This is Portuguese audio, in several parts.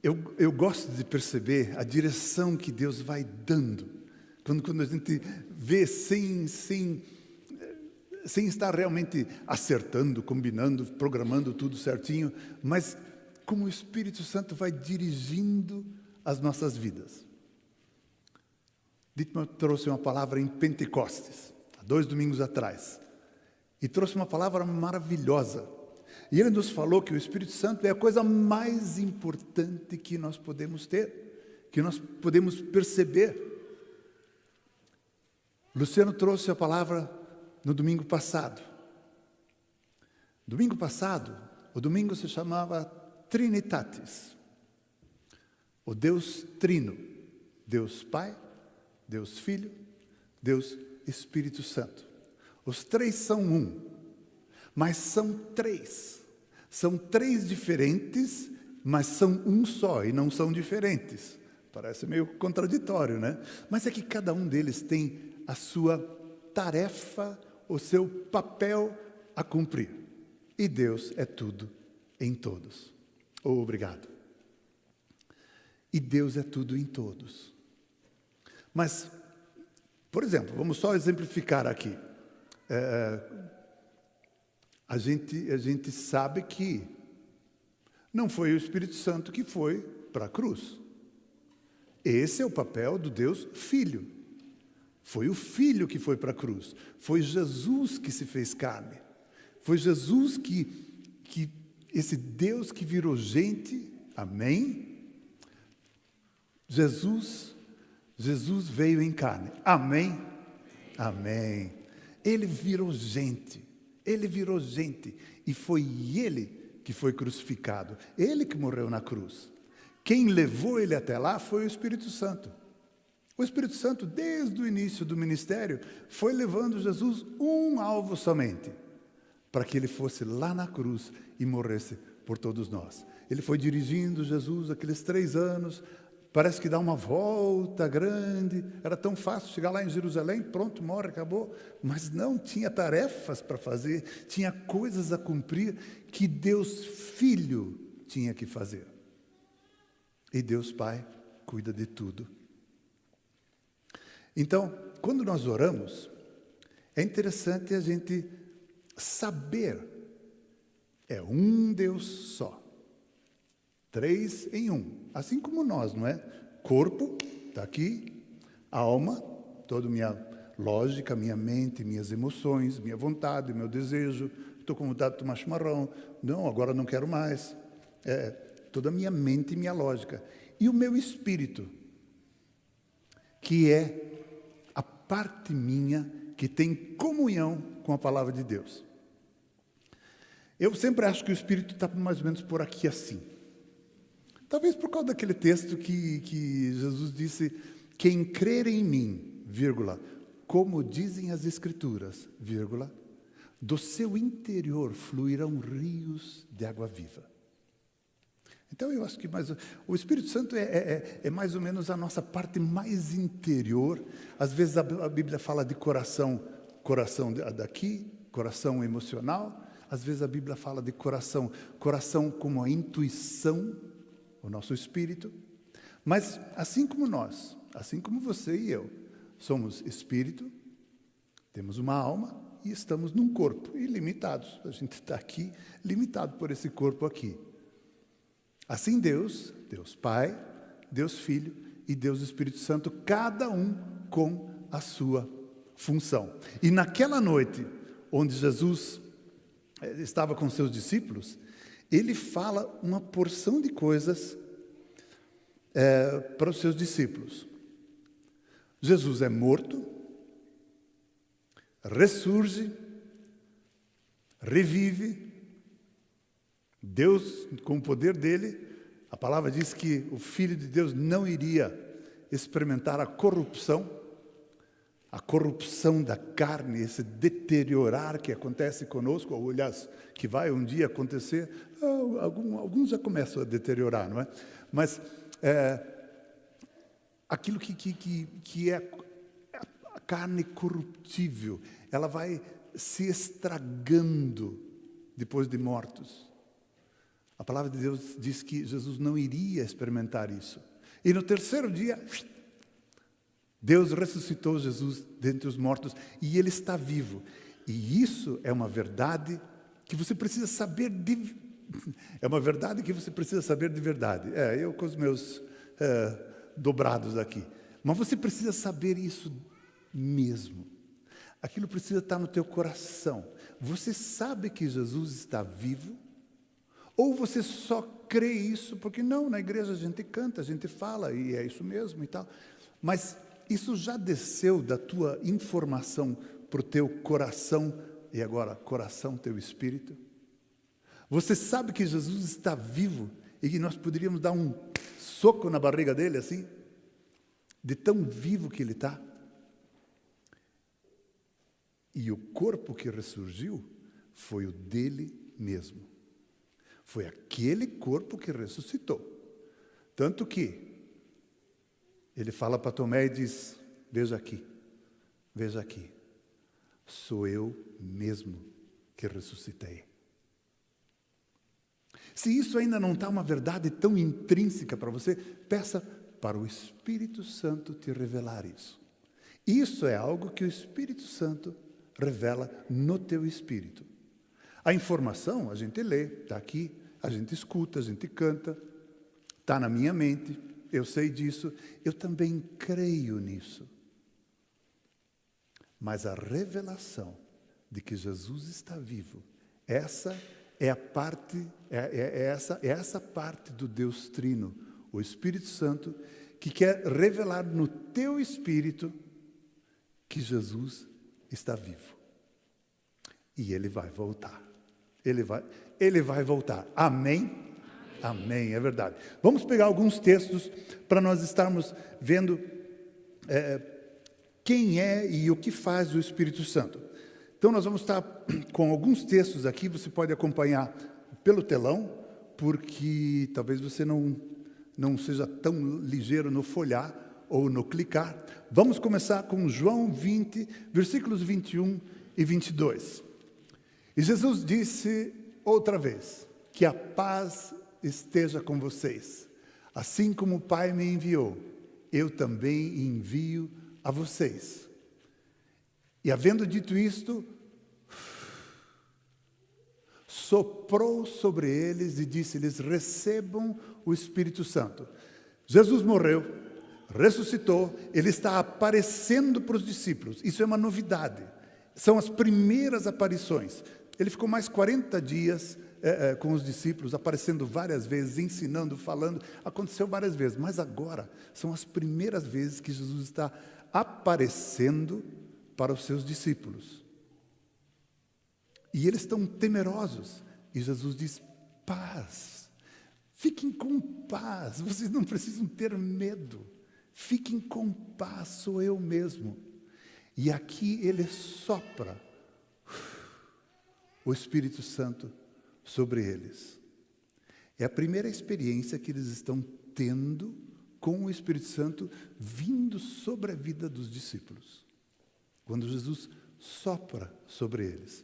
Eu gosto de perceber a direção que Deus vai dando. Quando a gente vê sem estar realmente acertando, combinando, programando tudo certinho, mas como o Espírito Santo vai dirigindo as nossas vidas. Dietmar trouxe uma palavra em Pentecostes, há 2 domingos atrás, e trouxe uma palavra maravilhosa. E ele nos falou que o Espírito Santo é a coisa mais importante que nós podemos ter, que nós podemos perceber. Luciano trouxe a palavra no domingo passado. Domingo passado, o domingo se chamava Trinitatis. O Deus Trino, Deus Pai, Deus Filho, Deus Espírito Santo. Os 3 são um, mas são 3. São 3 diferentes, mas são um só e não são diferentes. Parece meio contraditório, né? Mas é que cada um deles tem a sua tarefa, o seu papel a cumprir. E Deus é tudo em todos. Obrigado. E Deus é tudo em todos. Mas, por exemplo, vamos só exemplificar aqui. A gente sabe que não foi o Espírito Santo que foi para a cruz. Esse é o papel do Deus Filho. Foi o Filho que foi para a cruz. Foi Jesus que se fez carne. Foi Jesus que esse Deus que virou gente, amém? Jesus veio em carne, amém? Amém. Ele virou gente. Ele virou gente e foi Ele que foi crucificado. Ele que morreu na cruz. Quem levou Ele até lá foi o Espírito Santo. O Espírito Santo, desde o início do ministério, foi levando Jesus um alvo somente, para que Ele fosse lá na cruz e morresse por todos nós. Ele foi dirigindo Jesus aqueles 3 anos, parece que dá uma volta grande, era tão fácil chegar lá em Jerusalém, pronto, morre, acabou. Mas não, tinha tarefas para fazer, tinha coisas a cumprir que Deus Filho tinha que fazer. E Deus Pai cuida de tudo. Então, quando nós oramos, é interessante a gente saber, é um Deus só. 3 em 1, assim como nós, não é? Corpo, está aqui, alma, toda a minha lógica, minha mente, minhas emoções, minha vontade, meu desejo. Estou com vontade de tomar chimarrão, não, agora não quero mais. Toda a minha mente e minha lógica. E o meu espírito, que é a parte minha que tem comunhão com a palavra de Deus. Eu sempre acho que o espírito está mais ou menos por aqui assim. Talvez por causa daquele texto que Jesus disse, quem crer em mim, vírgula, como dizem as Escrituras, vírgula, do seu interior fluirão rios de água viva. Então eu acho que o Espírito Santo é mais ou menos a nossa parte mais interior. Às vezes a Bíblia fala de coração daqui, coração emocional. Às vezes a Bíblia fala de coração como a intuição, o nosso espírito. Mas assim como nós, assim como você e eu, somos espírito, temos uma alma e estamos num corpo, ilimitados. A gente está aqui limitado por esse corpo aqui. Assim Deus Pai, Deus Filho e Deus Espírito Santo, cada um com a sua função. E naquela noite, onde Jesus estava com seus discípulos, ele fala uma porção de coisas para os seus discípulos. Jesus é morto, ressurge, revive. Deus, com o poder dele, a palavra diz que o Filho de Deus não iria experimentar a corrupção da carne, esse deteriorar que acontece conosco, ou aliás, que vai um dia acontecer. Alguns já começam a deteriorar, não é? Mas aquilo que é a carne corruptível, ela vai se estragando depois de mortos. A palavra de Deus diz que Jesus não iria experimentar isso. E no terceiro dia, Deus ressuscitou Jesus dentre os mortos e Ele está vivo. E isso é uma verdade que você precisa saber é uma verdade que você precisa saber de verdade. Eu com os meus dobrados aqui. Mas você precisa saber isso mesmo. Aquilo precisa estar no teu coração. Você sabe que Jesus está vivo? Ou você só crê isso porque não, na igreja a gente canta, a gente fala e é isso mesmo e tal. Mas isso já desceu da tua informação para o teu coração, e agora, coração, teu espírito? Você sabe que Jesus está vivo e que nós poderíamos dar um soco na barriga dele assim? De tão vivo que ele está? E o corpo que ressurgiu foi o dele mesmo. Foi aquele corpo que ressuscitou. Tanto que ele fala para Tomé e diz, veja aqui, sou eu mesmo que ressuscitei. Se isso ainda não está uma verdade tão intrínseca para você, peça para o Espírito Santo te revelar isso. Isso é algo que o Espírito Santo revela no teu espírito. A informação a gente lê, está aqui, a gente escuta, a gente canta, está na minha mente, eu sei disso, eu também creio nisso. Mas a revelação de que Jesus está vivo, essa é a parte, essa parte do Deus Trino, o Espírito Santo, que quer revelar no teu espírito que Jesus está vivo. E Ele vai voltar. Ele vai voltar. Amém? Amém, é verdade. Vamos pegar alguns textos para nós estarmos vendo quem é e o que faz o Espírito Santo. Então nós vamos estar com alguns textos aqui, você pode acompanhar pelo telão, porque talvez você não seja tão ligeiro no folhar ou no clicar. Vamos começar com João 20, versículos 21 e 22. E Jesus disse outra vez, que a paz esteja com vocês. Assim como o Pai me enviou, eu também envio a vocês. E havendo dito isto, soprou sobre eles e disse-lhes, recebam o Espírito Santo. Jesus morreu, ressuscitou, Ele está aparecendo para os discípulos. Isso é uma novidade. São as primeiras aparições. Ele ficou mais 40 dias com os discípulos, aparecendo várias vezes, ensinando, falando. Aconteceu várias vezes, mas agora são as primeiras vezes que Jesus está aparecendo para os seus discípulos. E eles estão temerosos. E Jesus diz, paz. Fiquem com paz. Vocês não precisam ter medo. Fiquem com paz, sou eu mesmo. E aqui Ele sopra o Espírito Santo sobre eles. É a primeira experiência que eles estão tendo com o Espírito Santo vindo sobre a vida dos discípulos. Quando Jesus sopra sobre eles.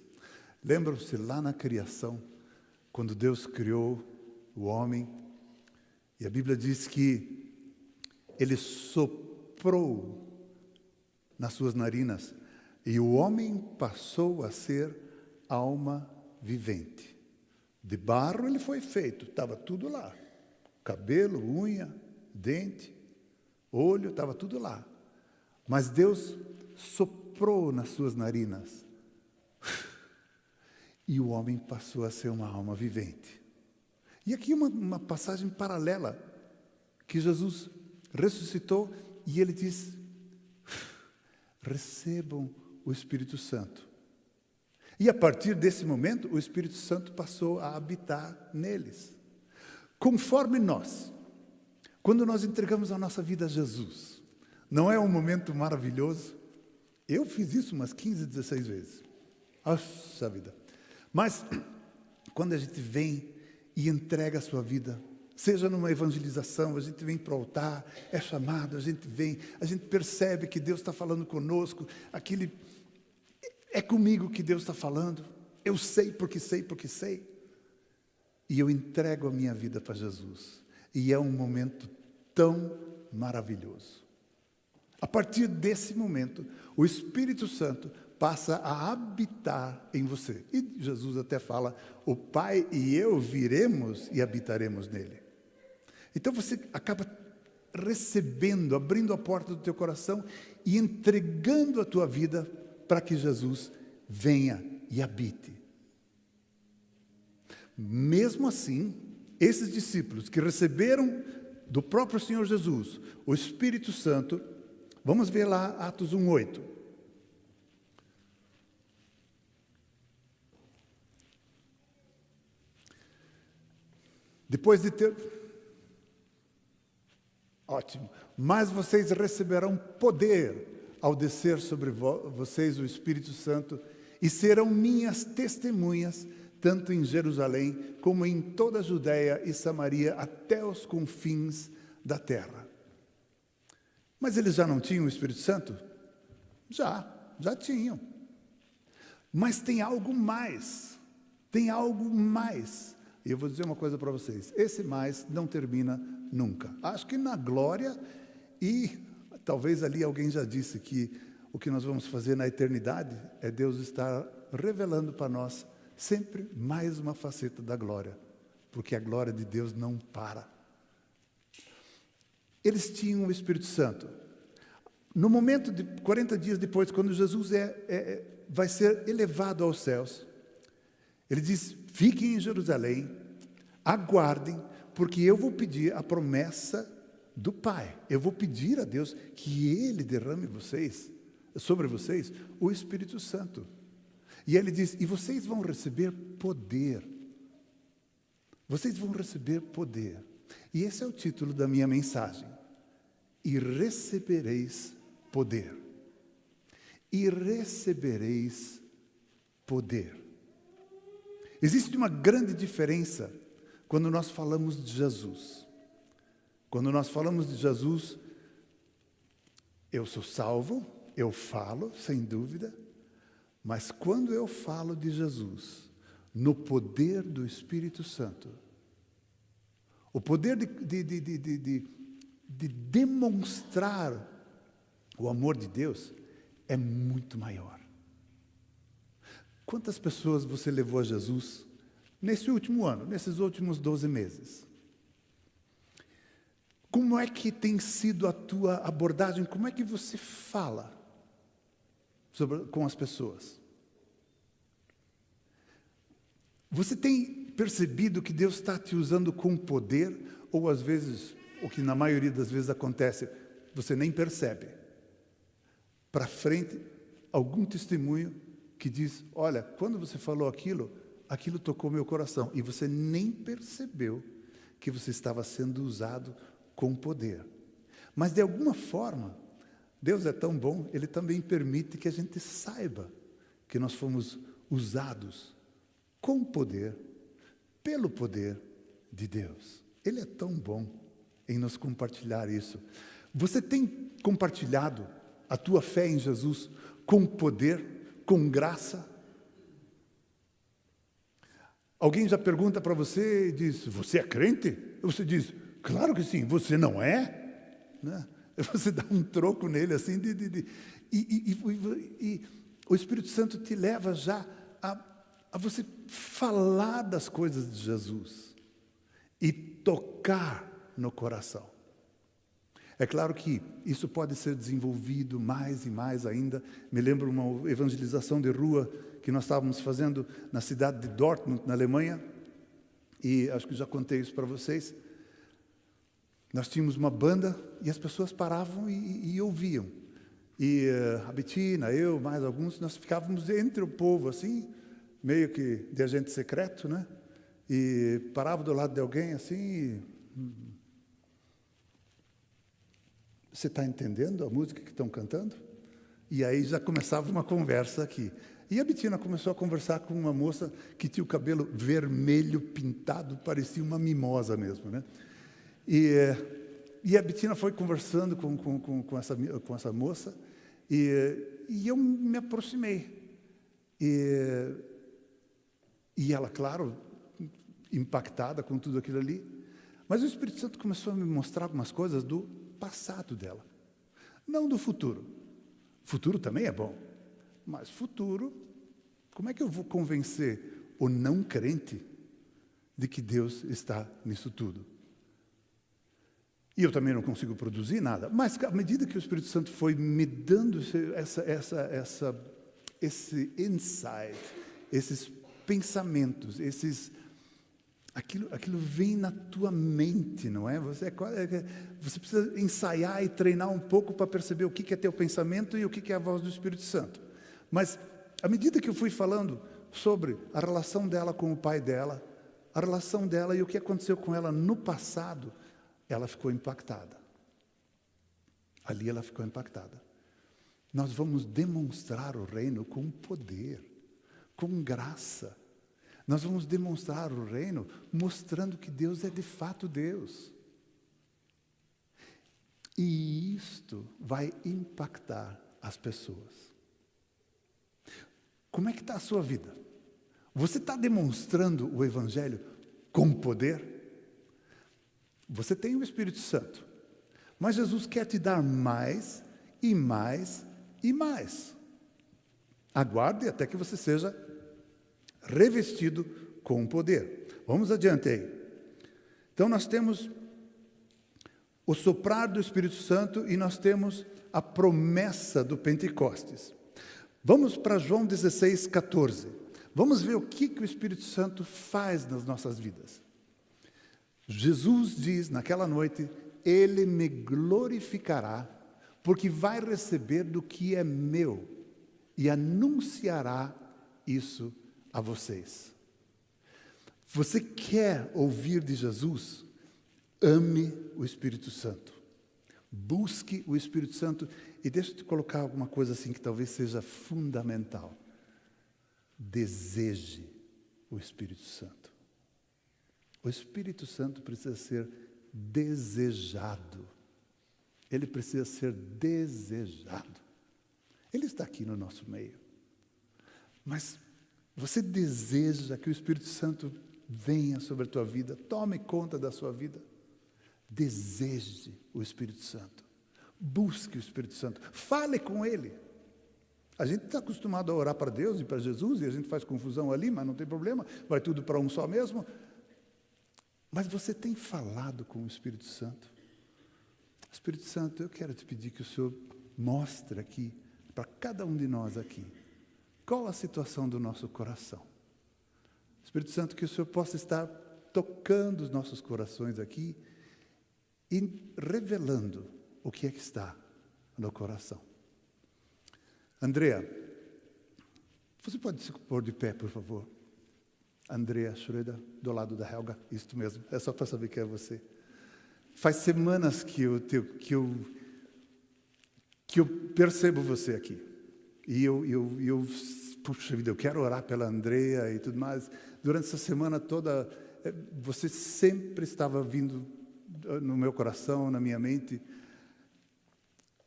Lembram-se lá na criação, quando Deus criou o homem, e a Bíblia diz que Ele soprou nas suas narinas, e o homem passou a ser alma vivente. De barro ele foi feito, estava tudo lá. Cabelo, unha, dente, olho, estava tudo lá. Mas Deus soprou nas suas narinas. E o homem passou a ser uma alma vivente. E aqui uma passagem paralela, que Jesus ressuscitou e Ele diz, recebam o Espírito Santo. E a partir desse momento, o Espírito Santo passou a habitar neles. Conforme nós, quando nós entregamos a nossa vida a Jesus, não é um momento maravilhoso? Eu fiz isso umas 15, 16 vezes. Nossa vida! Mas, quando a gente vem e entrega a sua vida, seja numa evangelização, a gente vem para o altar, é chamado, a gente vem, a gente percebe que Deus está falando conosco, é comigo que Deus está falando, eu sei porque sei. e eu entrego a minha vida para Jesus. E é um momento tão maravilhoso. A partir desse momento, o Espírito Santo passa a habitar em você. E Jesus até fala, o Pai e eu viremos e habitaremos nele. Então você acaba recebendo, abrindo a porta do teu coração e entregando a tua vida para que Jesus venha e habite. Mesmo assim, esses discípulos que receberam do próprio Senhor Jesus o Espírito Santo, vamos ver lá Atos 1:8. Depois de ter... Ótimo. Mas vocês receberão poder ao descer sobre vocês o Espírito Santo e serão minhas testemunhas, tanto em Jerusalém como em toda a Judeia e Samaria, até os confins da terra. Mas eles já não tinham o Espírito Santo? Já tinham. Mas tem algo mais. Tem algo mais. E eu vou dizer uma coisa para vocês. Esse mais não termina nunca. Acho que na glória, e talvez ali alguém já disse que o que nós vamos fazer na eternidade é Deus estar revelando para nós sempre mais uma faceta da glória. Porque a glória de Deus não para. Eles tinham o Espírito Santo. No momento de 40 dias depois, quando Jesus vai ser elevado aos céus, ele diz, fiquem em Jerusalém, aguardem, porque eu vou pedir a promessa do Pai. Eu vou pedir a Deus que Ele derrame sobre vocês o Espírito Santo. E ele diz, e vocês vão receber poder. Vocês vão receber poder. E esse é o título da minha mensagem. E recebereis poder. E recebereis poder. Existe uma grande diferença quando nós falamos de Jesus. Quando nós falamos de Jesus, eu sou salvo, eu falo, sem dúvida, mas quando eu falo de Jesus, no poder do Espírito Santo, o poder de demonstrar o amor de Deus é muito maior. Quantas pessoas você levou a Jesus nesse último ano, nesses últimos 12 meses? Como é que tem sido a tua abordagem? Como é que você fala com as pessoas? Você tem percebido que Deus está te usando com poder? Ou às vezes, o que na maioria das vezes acontece, você nem percebe. Para frente, algum testemunho que diz, olha, quando você falou aquilo tocou meu coração. E você nem percebeu que você estava sendo usado com poder. Mas de alguma forma, Deus é tão bom, Ele também permite que a gente saiba que nós fomos usados com poder, pelo poder de Deus. Ele é tão bom em nos compartilhar isso. Você tem compartilhado a tua fé em Jesus com poder, com graça? Alguém já pergunta para você e diz, você é crente? Você diz, claro que sim. Você não é? Né? Você dá um troco nele assim, e o Espírito Santo te leva já a você falar das coisas de Jesus e tocar no coração. É claro que isso pode ser desenvolvido mais e mais ainda. Me lembro uma evangelização de rua que nós estávamos fazendo na cidade de Dortmund, na Alemanha, e acho que já contei isso para vocês. Nós tínhamos uma banda e as pessoas paravam e ouviam. E a Betina, eu, mais alguns, nós ficávamos entre o povo, assim, meio que de agente secreto, né? E parava do lado de alguém, assim, você está entendendo a música que estão cantando? E aí já começava uma conversa aqui. E a Betina começou a conversar com uma moça que tinha o cabelo vermelho pintado, parecia uma mimosa mesmo, né? E a Betina foi conversando com essa moça, e eu me aproximei. E ela, claro, impactada com tudo aquilo ali. Mas o Espírito Santo começou a me mostrar algumas coisas do passado dela. Não do futuro. Futuro também é bom. Mas futuro, como é que eu vou convencer o não crente de que Deus está nisso tudo? E eu também não consigo produzir nada. Mas à medida que o Espírito Santo foi me dando esse insight, esses pensamentos, aquilo vem na tua mente, não é? Você precisa ensaiar e treinar um pouco para perceber o que é teu pensamento e o que é a voz do Espírito Santo. Mas, à medida que eu fui falando sobre a relação dela com o pai dela, a relação dela e o que aconteceu com ela no passado, ela ficou impactada. Ali ela ficou impactada. Nós vamos demonstrar o reino com poder, com graça. Nós vamos demonstrar o reino mostrando que Deus é de fato Deus. E isto vai impactar as pessoas. Como é que está a sua vida? Você está demonstrando o Evangelho com poder? Você tem o Espírito Santo, mas Jesus quer te dar mais e mais e mais. Aguarde até que você seja revestido com poder. Vamos adiante aí. Então nós temos o soprar do Espírito Santo e nós temos a promessa do Pentecostes. Vamos para João 16, 14. Vamos ver o que o Espírito Santo faz nas nossas vidas. Jesus diz naquela noite: Ele me glorificará, porque vai receber do que é meu e anunciará isso a vocês. Você quer ouvir de Jesus? Ame o Espírito Santo. Busque o Espírito Santo. E deixa eu te colocar alguma coisa assim que talvez seja fundamental. Deseje o Espírito Santo. O Espírito Santo precisa ser desejado. Ele precisa ser desejado. Ele está aqui no nosso meio. Mas você deseja que o Espírito Santo venha sobre a tua vida, tome conta da sua vida? Deseje o Espírito Santo. Busque o Espírito Santo. Fale com Ele. A gente está acostumado a orar para Deus e para Jesus, e a gente faz confusão ali, mas não tem problema, vai tudo para um só mesmo. Mas você tem falado com o Espírito Santo? Espírito Santo, eu quero te pedir que o Senhor mostre aqui, para cada um de nós aqui, qual a situação do nosso coração. Espírito Santo, que o Senhor possa estar tocando os nossos corações aqui e revelando o que é que está no coração. Andrea, você pode se pôr de pé, por favor? Andrea Schroeder, do lado da Helga, isso mesmo, é só para saber que é você. Faz semanas que eu percebo você aqui. E puxa vida, eu quero orar pela Andrea e tudo mais. Durante essa semana toda, você sempre estava vindo no meu coração, na minha mente.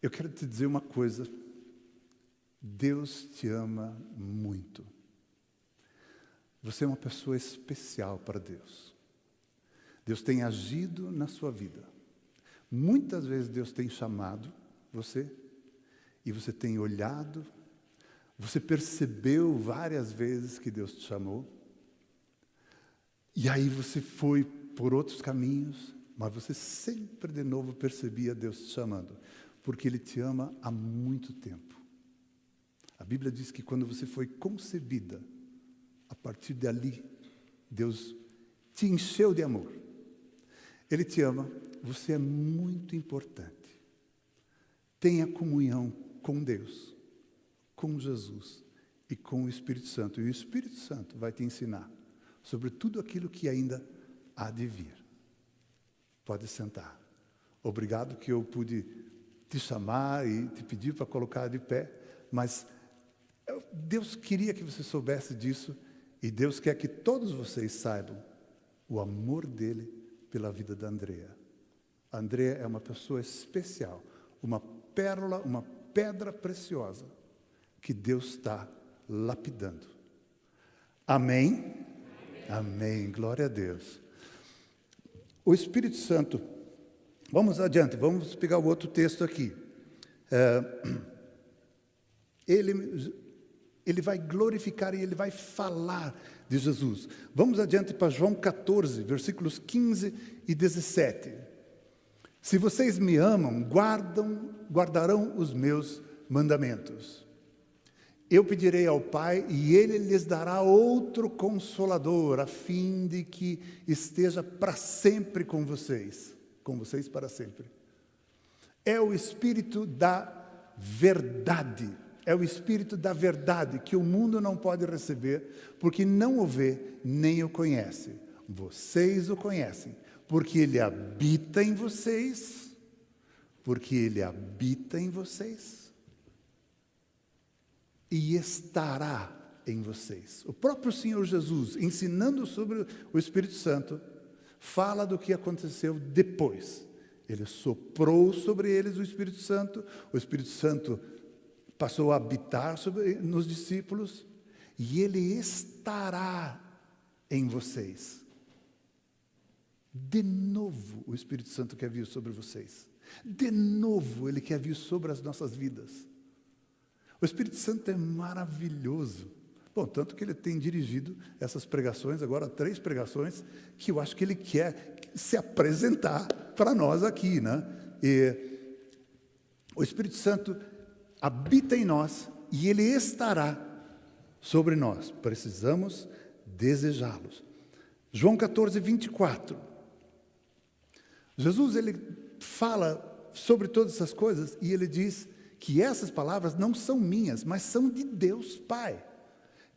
Eu quero te dizer uma coisa. Deus te ama muito. Você é uma pessoa especial para Deus. Deus tem agido na sua vida. Muitas vezes Deus tem chamado você, e você tem olhado, você percebeu várias vezes que Deus te chamou, e aí você foi por outros caminhos, mas você sempre de novo percebia Deus te chamando, porque Ele te ama há muito tempo. A Bíblia diz que quando você foi concebida, a partir dali, Deus te encheu de amor. Ele te ama, você é muito importante. Tenha comunhão com Deus, com Jesus e com o Espírito Santo. E o Espírito Santo vai te ensinar sobre tudo aquilo que ainda há de vir. Pode sentar. Obrigado que eu pude te chamar e te pedir para colocar de pé, mas Deus queria que você soubesse disso, e Deus quer que todos vocês saibam o amor dele pela vida da Andrea. A Andrea é uma pessoa especial, uma pérola, uma pedra preciosa que Deus está lapidando. Amém? Amém. Glória a Deus. O Espírito Santo, vamos adiante, vamos pegar o outro texto aqui. Ele vai glorificar e ele vai falar de Jesus. Vamos adiante para João 14, versículos 15 e 17. Se vocês me amam, guardarão os meus mandamentos. Eu pedirei ao Pai e Ele lhes dará outro Consolador, a fim de que esteja para sempre com vocês para sempre. É o Espírito da verdade. É o Espírito da verdade que o mundo não pode receber, porque não o vê nem o conhece. Vocês o conhecem, porque Ele habita em vocês, e estará em vocês. O próprio Senhor Jesus, ensinando sobre o Espírito Santo, fala do que aconteceu depois. Ele soprou sobre eles o Espírito Santo passou a habitar nos discípulos, e Ele estará em vocês. De novo, o Espírito Santo quer vir sobre vocês. De novo, Ele quer vir sobre as nossas vidas. O Espírito Santo é maravilhoso. Bom, tanto que Ele tem dirigido essas pregações, agora 3 pregações, que eu acho que Ele quer se apresentar para nós aqui, né? E o Espírito Santo habita em nós e Ele estará sobre nós. Precisamos desejá-los. João 14, 24. Jesus, Ele fala sobre todas essas coisas e Ele diz que essas palavras não são minhas, mas são de Deus Pai.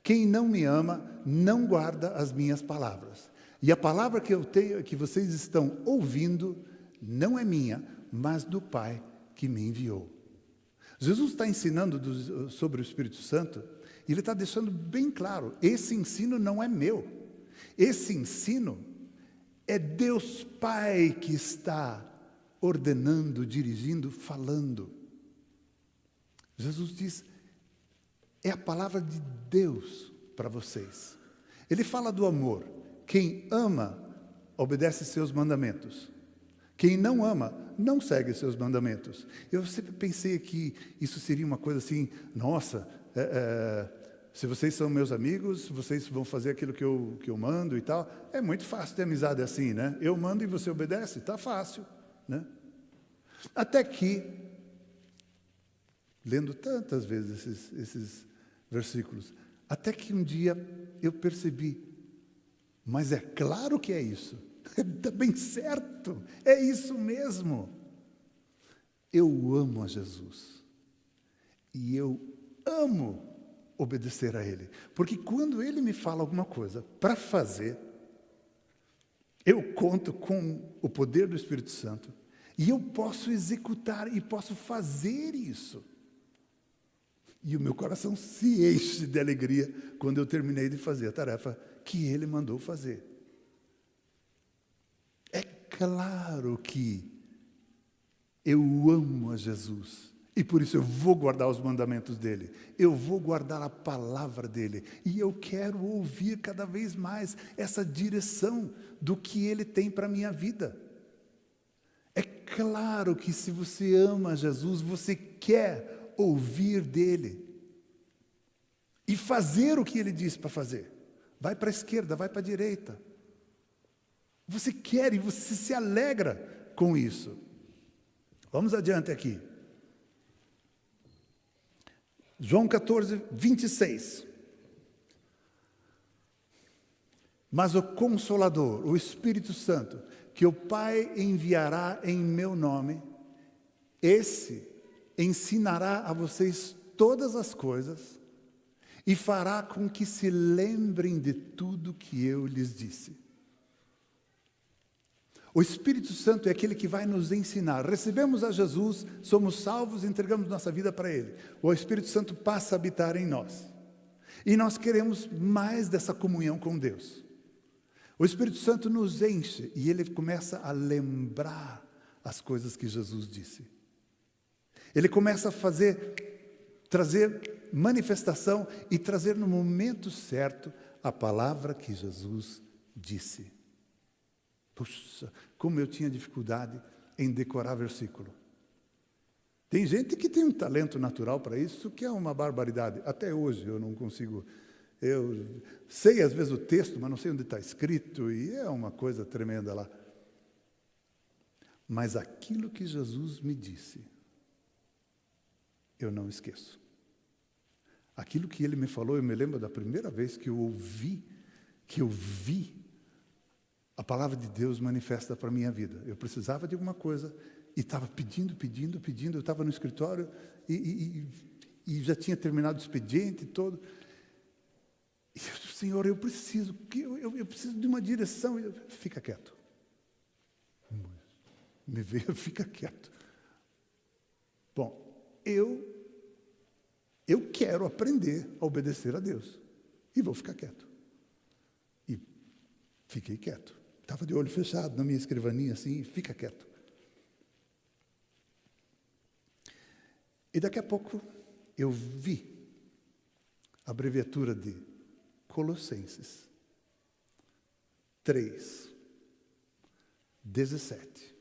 Quem não me ama, não guarda as minhas palavras. E a palavra que eu tenho, que vocês estão ouvindo, não é minha, mas do Pai que me enviou. Jesus está ensinando sobre o Espírito Santo, e Ele está deixando bem claro, esse ensino não é meu. Esse ensino é Deus Pai que está ordenando, dirigindo, falando. Jesus diz, é a palavra de Deus para vocês. Ele fala do amor. Quem ama, obedece seus mandamentos. Quem não ama, não segue seus mandamentos. Eu sempre pensei que isso seria uma coisa assim, nossa, se vocês são meus amigos, vocês vão fazer aquilo que eu mando e tal. É muito fácil ter amizade assim, né? Eu mando e você obedece, está fácil, né? Até que, lendo tantas vezes esses versículos, até que um dia eu percebi, mas é claro que é isso. Está bem certo, é isso mesmo. Eu amo a Jesus e eu amo obedecer a Ele, porque quando Ele me fala alguma coisa para fazer, eu conto com o poder do Espírito Santo e eu posso executar e posso fazer isso. E o meu coração se enche de alegria quando eu terminei de fazer a tarefa que Ele mandou fazer. É claro que eu amo a Jesus e por isso eu vou guardar os mandamentos dEle, eu vou guardar a palavra dEle e eu quero ouvir cada vez mais essa direção do que Ele tem para a minha vida. É claro que se você ama Jesus, você quer ouvir dEle e fazer o que Ele diz para fazer. Vai para a esquerda, vai para a direita. Você quer e você se alegra com isso. Vamos adiante aqui. João 14, 26. Mas o Consolador, o Espírito Santo, que o Pai enviará em meu nome, esse ensinará a vocês todas as coisas e fará com que se lembrem de tudo que eu lhes disse. O Espírito Santo é aquele que vai nos ensinar. Recebemos a Jesus, somos salvos, entregamos nossa vida para Ele. O Espírito Santo passa a habitar em nós. E nós queremos mais dessa comunhão com Deus. O Espírito Santo nos enche e Ele começa a lembrar as coisas que Jesus disse. Ele começa a trazer manifestação e trazer no momento certo a palavra que Jesus disse. Puxa, como eu tinha dificuldade em decorar versículo. Tem gente que tem um talento natural para isso, que é uma barbaridade. Até hoje eu não consigo. Eu sei às vezes o texto, mas não sei onde está escrito, e é uma coisa tremenda lá. Mas aquilo que Jesus me disse, eu não esqueço. Aquilo que ele me falou, eu me lembro da primeira vez que eu vi a palavra de Deus manifesta para a minha vida. Eu precisava de alguma coisa e estava pedindo. Eu estava no escritório e já tinha terminado o expediente todo. E eu disse, Senhor, eu preciso de uma direção. Fica quieto. Me veio, fica quieto. Bom, eu quero aprender a obedecer a Deus. E vou ficar quieto. E fiquei quieto. Estava de olho fechado na minha escrivaninha, assim, fica quieto. E daqui a pouco eu vi a abreviatura de Colossenses 3, 17.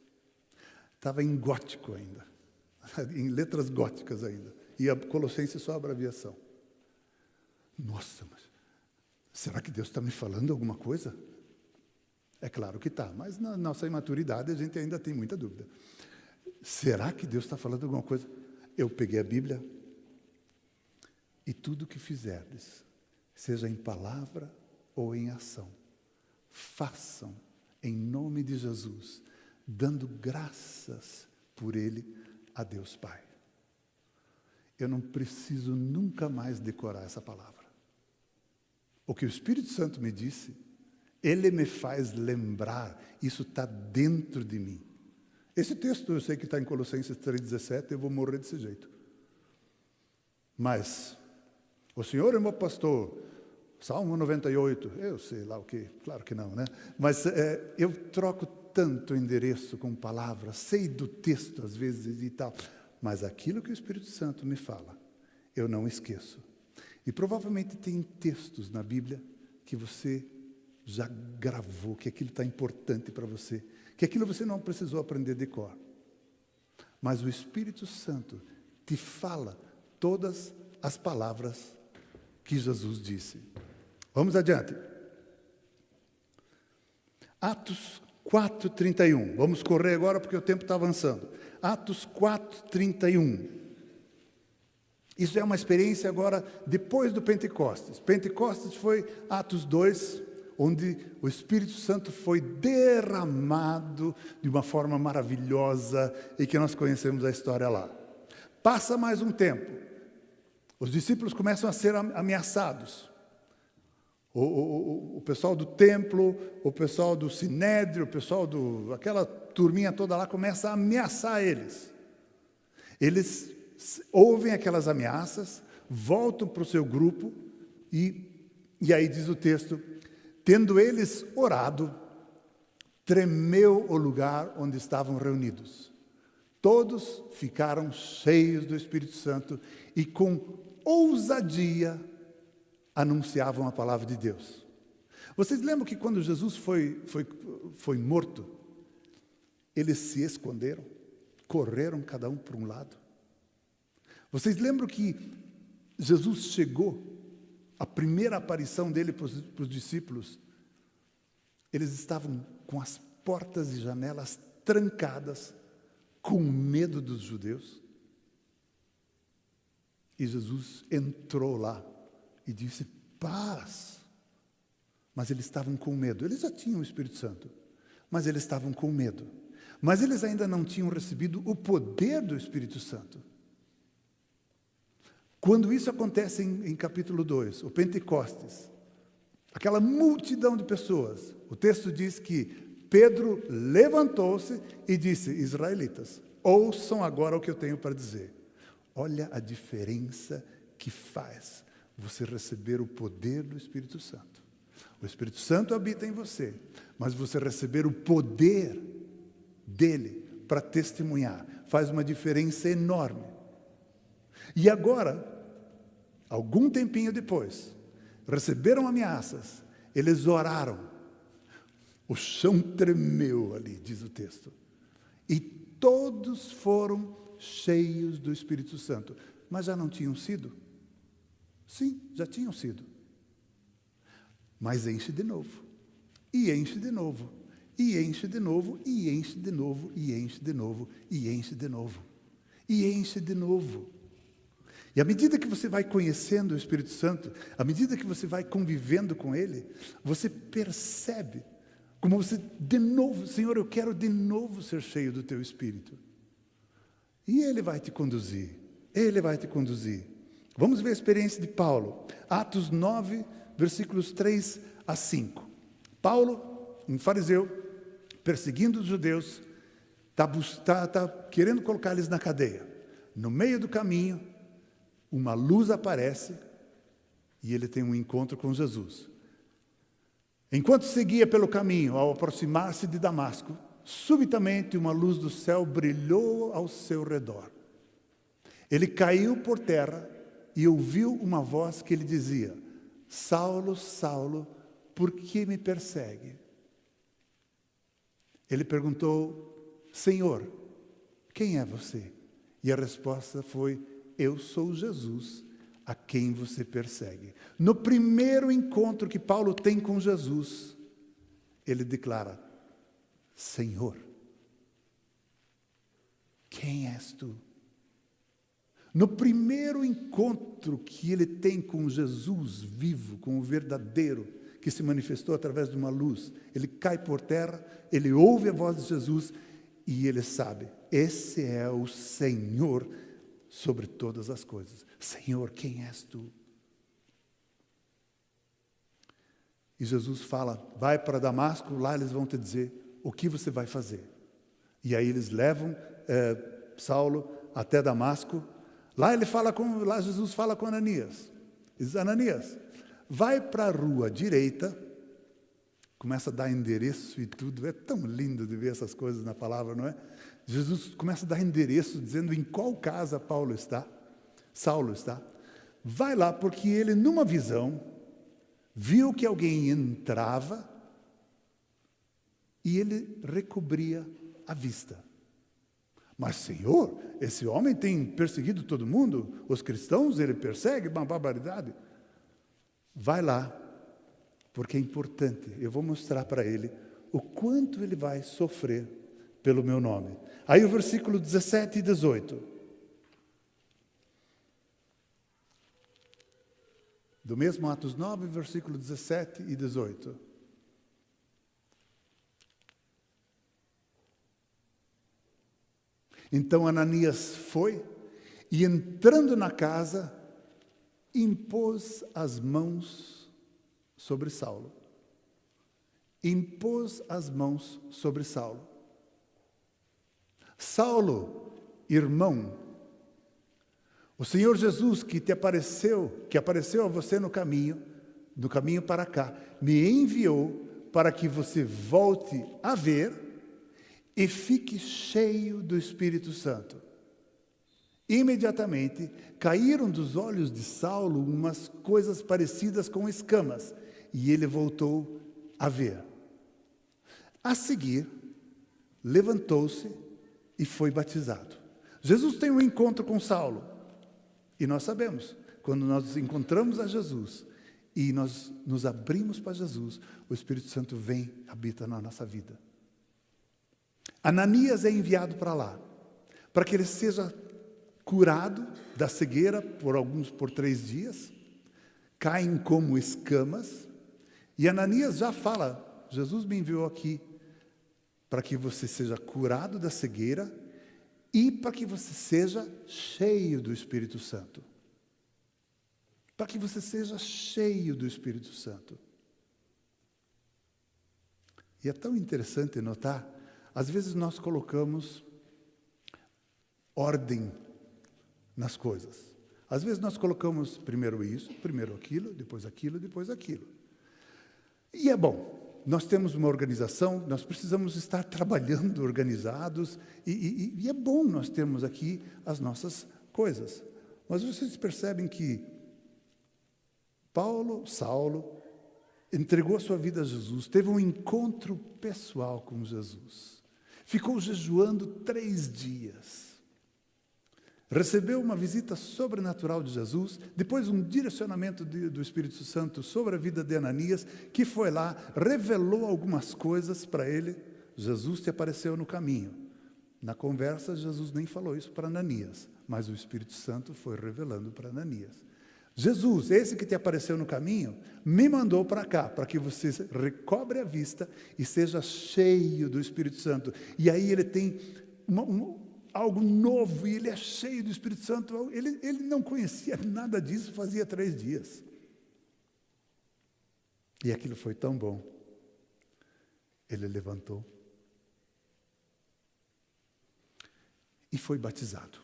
Estava em gótico ainda, em letras góticas ainda. E a Colossenses só a abreviação. Nossa, mas será que Deus está me falando alguma coisa? É claro que está, mas na nossa imaturidade a gente ainda tem muita dúvida. Será que Deus está falando alguma coisa? Eu peguei a Bíblia e tudo que fizerdes, seja em palavra ou em ação, façam em nome de Jesus, dando graças por Ele a Deus Pai. Eu não preciso nunca mais decorar essa palavra. O que o Espírito Santo me disse, Ele me faz lembrar, isso está dentro de mim. Esse texto eu sei que está em Colossenses 3,17, eu vou morrer desse jeito. Mas, o Senhor é meu pastor, Salmo 98, eu sei lá o que, claro que não, né? Mas eu troco tanto endereço com palavras, sei do texto às vezes e tal, mas aquilo que o Espírito Santo me fala, eu não esqueço. E provavelmente tem textos na Bíblia que você já gravou, que aquilo está importante para você, que aquilo você não precisou aprender de cor. Mas o Espírito Santo te fala todas as palavras que Jesus disse. Vamos adiante. Atos 4:31. Vamos correr agora porque o tempo está avançando. Atos 4:31. Isso é uma experiência agora depois do Pentecostes. Pentecostes foi Atos 2, onde o Espírito Santo foi derramado de uma forma maravilhosa e que nós conhecemos a história lá. Passa mais um tempo. Os discípulos começam a ser ameaçados. O pessoal do templo, o pessoal do Sinédrio, o pessoal aquela turminha toda lá começa a ameaçar eles. Eles ouvem aquelas ameaças, voltam para o seu grupo e aí diz o texto, tendo eles orado, tremeu o lugar onde estavam reunidos. Todos ficaram cheios do Espírito Santo e com ousadia anunciavam a palavra de Deus. Vocês lembram que quando Jesus foi morto, eles se esconderam, correram cada um para um lado? Vocês lembram que Jesus chegou, a primeira aparição dele para os discípulos, eles estavam com as portas e janelas trancadas, com medo dos judeus. E Jesus entrou lá e disse, paz. Mas eles estavam com medo. Eles já tinham o Espírito Santo, mas eles estavam com medo. Mas eles ainda não tinham recebido o poder do Espírito Santo. Quando isso acontece em capítulo 2, o Pentecostes, aquela multidão de pessoas, o texto diz que Pedro levantou-se e disse, israelitas, ouçam agora o que eu tenho para dizer. Olha a diferença que faz você receber o poder do Espírito Santo. O Espírito Santo habita em você, mas você receber o poder dele para testemunhar faz uma diferença enorme. E agora, algum tempinho depois, receberam ameaças, eles oraram. O chão tremeu ali, diz o texto. E todos foram cheios do Espírito Santo. Mas já não tinham sido? Sim, já tinham sido. Mas enche de novo. E enche de novo. E enche de novo. E enche de novo. E enche de novo. E enche de novo. E enche de novo. E à medida que você vai conhecendo o Espírito Santo, à medida que você vai convivendo com Ele, você percebe como você, de novo, Senhor, eu quero de novo ser cheio do Teu Espírito. E Ele vai te conduzir. Ele vai te conduzir. Vamos ver a experiência de Paulo. Atos 9, versículos 3 a 5. Paulo, um fariseu, perseguindo os judeus, está querendo colocar eles na cadeia. No meio do caminho, uma luz aparece e ele tem um encontro com Jesus. Enquanto seguia pelo caminho, ao aproximar-se de Damasco, subitamente uma luz do céu brilhou ao seu redor. Ele caiu por terra e ouviu uma voz que lhe dizia: Saulo, Saulo, por que me persegue? Ele perguntou: Senhor, quem é você? E a resposta foi: eu sou Jesus, a quem você persegue. No primeiro encontro que Paulo tem com Jesus, ele declara: Senhor, quem és tu? No primeiro encontro que ele tem com Jesus vivo, com o verdadeiro, que se manifestou através de uma luz, ele cai por terra, ele ouve a voz de Jesus e ele sabe: esse é o Senhor sobre todas as coisas. Senhor, quem és tu? E Jesus fala: vai para Damasco, lá eles vão te dizer o que você vai fazer. E aí eles levam Saulo até Damasco. Lá Jesus fala com Ananias. Diz: Ananias, vai para a rua direita. Começa a dar endereço e tudo. É tão lindo de ver essas coisas na palavra, não é? Jesus começa a dar endereço, dizendo em qual casa Saulo está. Vai lá, porque ele, numa visão, viu que alguém entrava e ele recobria a vista. Mas, Senhor, esse homem tem perseguido todo mundo, os cristãos, ele persegue, uma barbaridade. Vai lá, porque é importante, eu vou mostrar para ele o quanto ele vai sofrer pelo meu nome. Aí o versículo 17 e 18. Do mesmo Atos 9, versículo 17 e 18. Então Ananias foi e, entrando na casa, impôs as mãos sobre Saulo. Impôs as mãos sobre Saulo. Saulo, irmão, o Senhor Jesus que apareceu a você no caminho para cá, me enviou para que você volte a ver e fique cheio do Espírito Santo. Imediatamente caíram dos olhos de Saulo umas coisas parecidas com escamas, e ele voltou a ver. A seguir, levantou-se e foi batizado. Jesus tem um encontro com Saulo, e nós sabemos, quando nós encontramos a Jesus e nós nos abrimos para Jesus, o Espírito Santo vem, habita na nossa vida. Ananias é enviado para lá, para que ele seja curado da cegueira por 3 dias, caem como escamas, e Ananias já fala: Jesus me enviou aqui para que você seja curado da cegueira e para que você seja cheio do Espírito Santo. Para que você seja cheio do Espírito Santo. E é tão interessante notar, às vezes nós colocamos ordem nas coisas. Às vezes nós colocamos primeiro isso, primeiro aquilo, depois aquilo, depois aquilo. E é bom, nós temos uma organização, nós precisamos estar trabalhando organizados, e é bom nós termos aqui as nossas coisas. Mas vocês percebem que Saulo, entregou a sua vida a Jesus, teve um encontro pessoal com Jesus, ficou jejuando 3 dias, recebeu uma visita sobrenatural de Jesus, depois um direcionamento do Espírito Santo sobre a vida de Ananias, que foi lá, revelou algumas coisas para ele. Jesus te apareceu no caminho. Na conversa, Jesus nem falou isso para Ananias, mas o Espírito Santo foi revelando para Ananias. Jesus, esse que te apareceu no caminho, me mandou para cá, para que você recobre a vista e seja cheio do Espírito Santo. E aí ele tem algo novo, e ele é cheio do Espírito Santo. Ele não conhecia nada disso, fazia 3 dias. E aquilo foi tão bom. Ele levantou e foi batizado.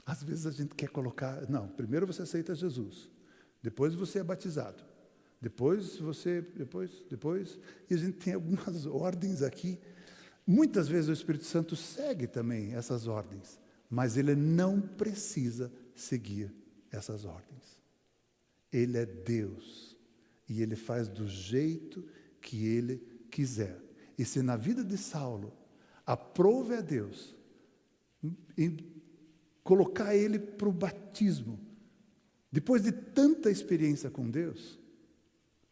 Às vezes a gente quer colocar, não, primeiro você aceita Jesus, depois você é batizado, depois, e a gente tem algumas ordens aqui. Muitas vezes o Espírito Santo segue também essas ordens, mas ele não precisa seguir essas ordens. Ele é Deus, e ele faz do jeito que ele quiser. E se na vida de Saulo, aprove a Deus em colocar ele para o batismo, depois de tanta experiência com Deus,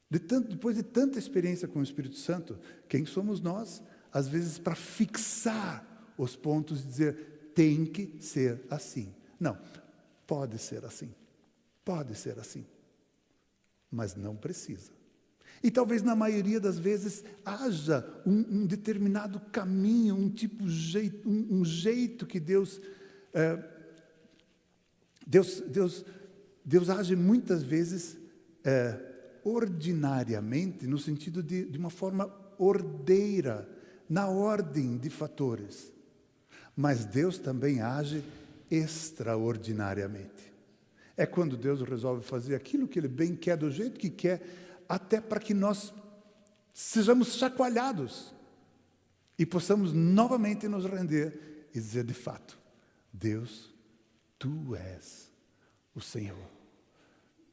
depois de tanta experiência com o Espírito Santo, quem somos nós, às vezes, para fixar os pontos e dizer, tem que ser assim. Não, pode ser assim, mas não precisa. E talvez na maioria das vezes haja um determinado caminho, um jeito que Deus age muitas vezes ordinariamente, no sentido de uma forma ordeira, na ordem de fatores. Mas Deus também age extraordinariamente. É quando Deus resolve fazer aquilo que Ele bem quer, do jeito que quer, até para que nós sejamos chacoalhados e possamos novamente nos render e dizer, de fato, Deus, Tu és o Senhor.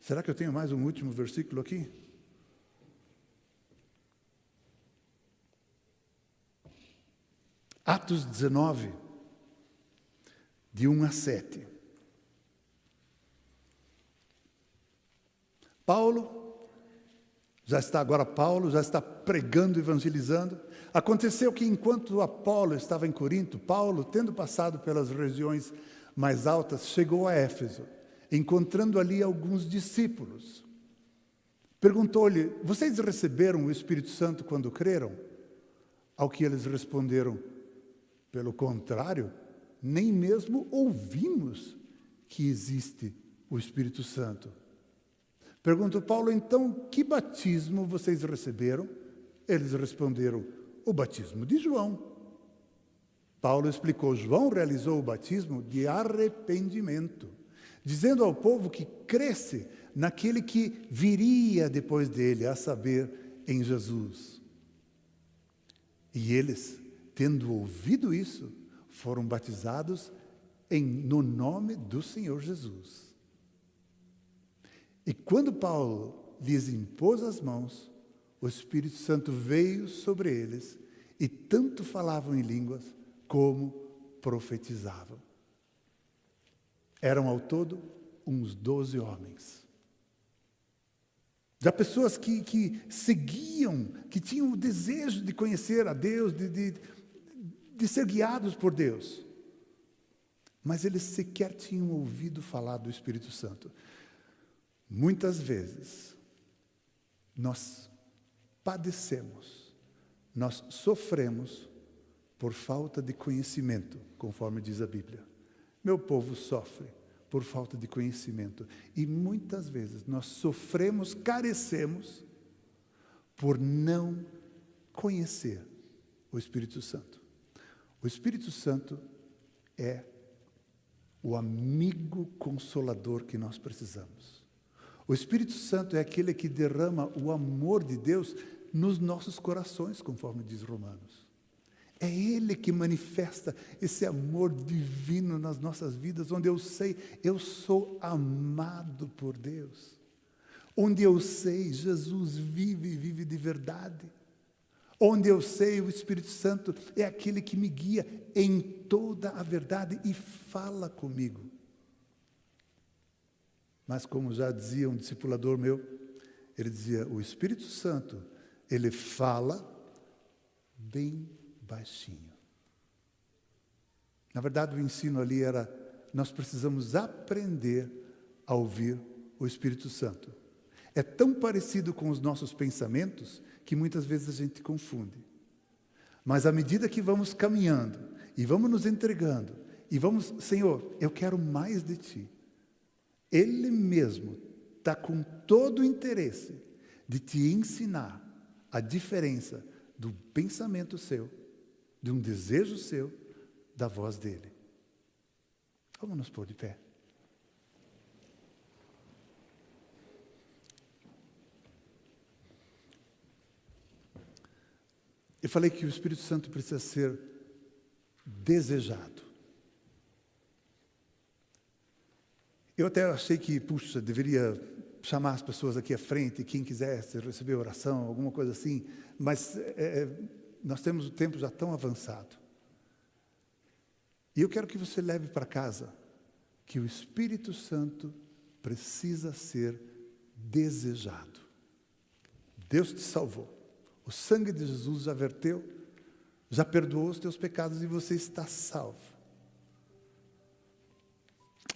Será que eu tenho mais um último versículo aqui? Atos 19, de 1 a 7. Paulo já está pregando, evangelizando. Aconteceu que enquanto Apolo estava em Corinto, Paulo, tendo passado pelas regiões mais altas, chegou a Éfeso, encontrando ali alguns discípulos. Perguntou-lhe, vocês receberam o Espírito Santo quando creram? Ao que eles responderam, pelo contrário, nem mesmo ouvimos que existe o Espírito Santo. Perguntou Paulo, então, que batismo vocês receberam? Eles responderam, o batismo de João. Paulo explicou, João realizou o batismo de arrependimento, dizendo ao povo que cresce naquele que viria depois dele, a saber, em Jesus. E eles, tendo ouvido isso, foram batizados no nome do Senhor Jesus. E quando Paulo lhes impôs as mãos, o Espírito Santo veio sobre eles, e tanto falavam em línguas, como profetizavam. Eram ao todo uns 12 homens. Já pessoas que seguiam, que tinham o desejo de conhecer a Deus, de ser guiados por Deus. Mas eles sequer tinham ouvido falar do Espírito Santo. Muitas vezes, nós padecemos, nós sofremos por falta de conhecimento, conforme diz a Bíblia. Meu povo sofre por falta de conhecimento. E muitas vezes nós sofremos, carecemos, por não conhecer o Espírito Santo. O Espírito Santo é o amigo consolador que nós precisamos. O Espírito Santo é aquele que derrama o amor de Deus nos nossos corações, conforme diz Romanos. É Ele que manifesta esse amor divino nas nossas vidas, onde eu sei, eu sou amado por Deus. Onde eu sei, Jesus vive de verdade. Onde eu sei, o Espírito Santo é aquele que me guia em toda a verdade e fala comigo. Mas como já dizia um discipulador meu, ele dizia, o Espírito Santo, ele fala bem baixinho. Na verdade, o ensino ali era, nós precisamos aprender a ouvir o Espírito Santo. É tão parecido com os nossos pensamentos que muitas vezes a gente confunde. Mas à medida que vamos caminhando e vamos nos entregando e vamos, Senhor, eu quero mais de Ti. Ele mesmo está com todo o interesse de te ensinar a diferença do pensamento seu, de um desejo seu, da voz dele. Vamos nos pôr de pé. Eu falei que o Espírito Santo precisa ser desejado. Eu até achei que, puxa, deveria chamar as pessoas aqui à frente, quem quisesse receber oração, alguma coisa assim, mas nós temos o tempo já tão avançado. E eu quero que você leve para casa que o Espírito Santo precisa ser desejado. Deus te salvou. O sangue de Jesus já verteu, já perdoou os teus pecados e você está salvo.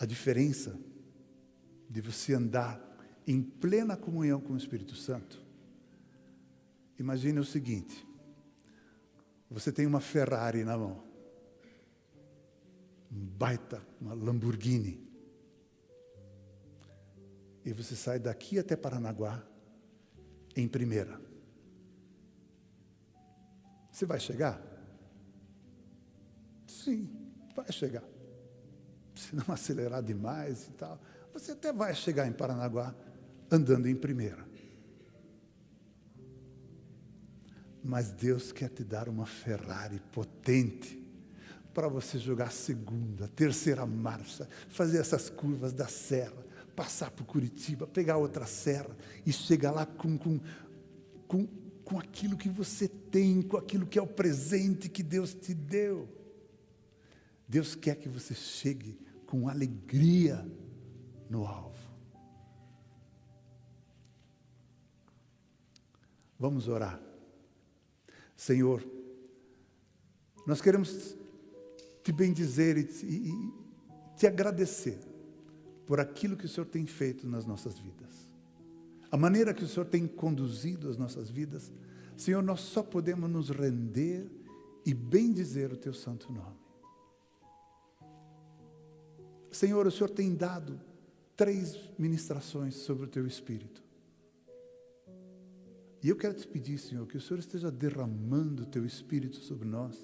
A diferença de você andar em plena comunhão com o Espírito Santo, imagine o seguinte, você tem uma Ferrari na mão, um baita, uma Lamborghini, e você sai daqui até Paranaguá em primeira. Você vai chegar? Sim, vai chegar. Se não acelerar demais e tal, você até vai chegar em Paranaguá andando em primeira. Mas Deus quer te dar uma Ferrari potente para você jogar segunda, terceira marcha, fazer essas curvas da serra, passar por Curitiba, pegar outra serra e chegar lá com aquilo que você tem, com aquilo que é o presente que Deus te deu. Deus quer que você chegue com alegria no alvo. Vamos orar. Senhor, nós queremos te bendizer e te agradecer por aquilo que o Senhor tem feito nas nossas vidas. A maneira que o Senhor tem conduzido as nossas vidas, Senhor, nós só podemos nos render e bendizer o Teu santo nome. Senhor, o Senhor tem dado 3 ministrações sobre o Teu Espírito. E eu quero te pedir, Senhor, que o Senhor esteja derramando o Teu Espírito sobre nós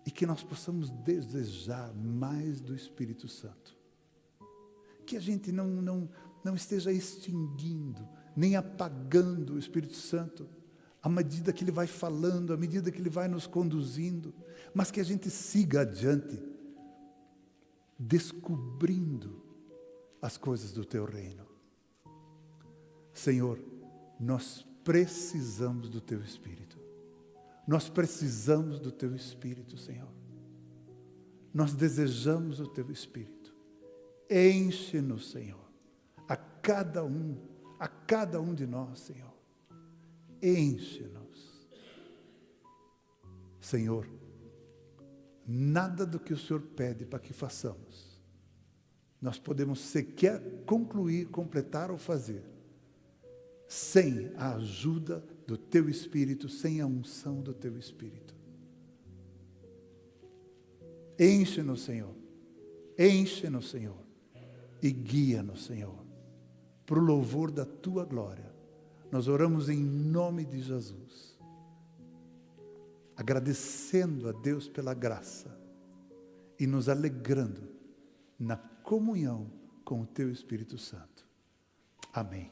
e que nós possamos desejar mais do Espírito Santo. Que a gente não esteja extinguindo, nem apagando o Espírito Santo, à medida que Ele vai falando, à medida que Ele vai nos conduzindo, mas que a gente siga adiante, descobrindo as coisas do Teu reino. Senhor, nós precisamos do Teu Espírito. Nós precisamos do Teu Espírito, Senhor. Nós desejamos o Teu Espírito. Enche-nos, Senhor, a cada um de nós, Senhor. Enche-nos. Senhor, nada do que o Senhor pede para que façamos, nós podemos sequer concluir, completar ou fazer, sem a ajuda do Teu Espírito, sem a unção do Teu Espírito. Enche-nos, Senhor. Enche-nos, Senhor. E guia-nos, Senhor, para o louvor da Tua glória. Nós oramos em nome de Jesus, agradecendo a Deus pela graça e nos alegrando na comunhão com o Teu Espírito Santo. Amém.